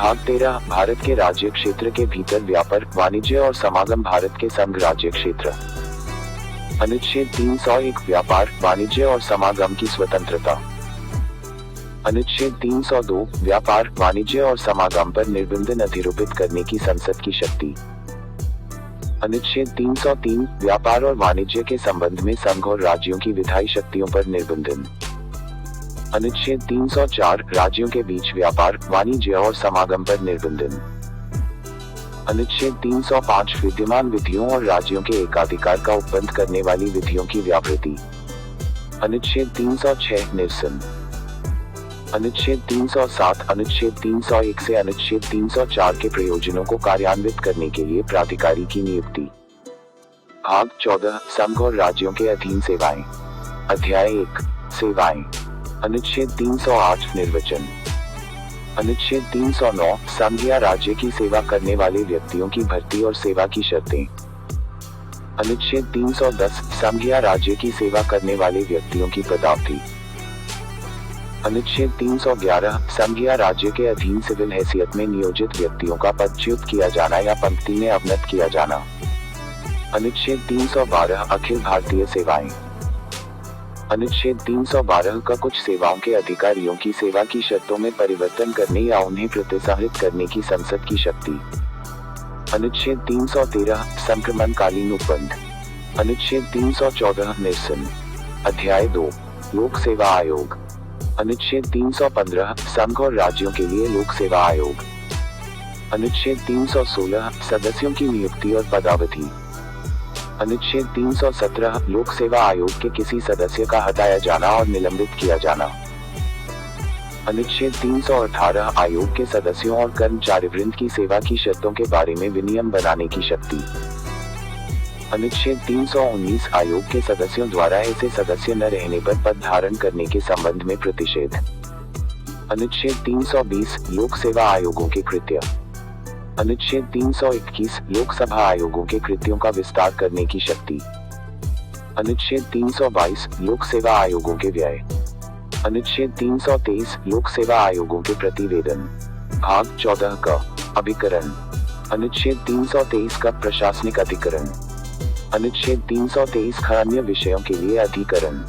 भाग 13 भारत के राज्य क्षेत्र के भीतर व्यापार, वाणिज्य और समागम। भारत के संघ राज्य क्षेत्र। अनुच्छेद 301 व्यापार, वाणिज्य और समागम की स्वतंत्रता। अनुच्छेद 302 व्यापार, वाणिज्य और समागम पर निर्बंधन अधिरोपित करने की संसद की शक्ति। अनुच्छेद 303 व्यापार और वाणिज्य के संबंध में संघ और राज्यों की विधायी शक्तियों पर निर्बंधन। अनुच्छेद 304 राज्यों के बीच व्यापार, वाणिज्य और समागम पर निर्बंधन। अनुच्छेद 305 विद्यमान विधियों और राज्यों के एकाधिकार का उपबंध करने वाली विधियों की व्यावृत्ति। अनुच्छेद 306 निरसन। अनुच्छेद 307 अनुच्छेद 301 से अनुच्छेद 304 के प्रयोजनों को कार्यान्वित करने के लिए प्राधिकारी की नियुक्ति। भाग 14 संघ और राज्यों के अधीन सेवाएं। अध्याय 1 सेवाएं। अनुच्छेद 308 निर्वचन। अनुच्छेद 309 संघ या राज्य की सेवा करने वाले व्यक्तियों की भर्ती और सेवा की शर्तें। अनुच्छेद 310 संघ या राज्य की सेवा करने वाले व्यक्तियों की पदावधि। अनुच्छेद 311 संघ या राज्य के अधीन सिविल हैसियत में नियोजित व्यक्तियों का पदच्युत किया जाना या पंक्ति में अवनत किया जाना। अनुच्छेद 312 अखिल भारतीय सेवाएं। अनुच्छेद 312 का कुछ सेवाओं के अधिकारियों की सेवा की शर्तों में परिवर्तन करने या उन्हें प्रोत्साहित करने की संसद की शक्ति। अनुच्छेद 313 संक्रमणकालीन उपबंध। अनुच्छेद 314 निरसन। अध्याय 2 लोक सेवा आयोग। अनुच्छेद 315 संघ और राज्यों के लिए लोक सेवा आयोग। अनुच्छेद 316 सदस्यों की नियुक्ति और पदावधि। अनुच्छेद 317 लोक सेवा आयोग के किसी सदस्य का हटाया जाना और निलंबित किया जाना। अनुच्छेद 318 आयोग के सदस्यों और कर्मचारीवृंद की सेवा की शर्तों के बारे में विनियम बनाने की शक्ति। अनुच्छेद 319 आयोग के सदस्यों द्वारा ऐसे सदस्य न रहने पर पद धारण करने के संबंध में प्रतिषेध। अनुच्छेद 320 लोक सेवा आयोगों के कृत्य। अनुच्छेद 321 लोकसभा आयोगों के कृत्यों का विस्तार करने की शक्ति। अनुच्छेद 322 लोक सेवा आयोगों के व्यय। अनुच्छेद 323 लोक सेवा आयोगों के प्रतिवेदन। भाग 14 का अभिकरण। अनुच्छेद 323 का प्रशासनिक अधिकरण। अनुच्छेद 323 अन्य विषयों के लिए अधिकरण।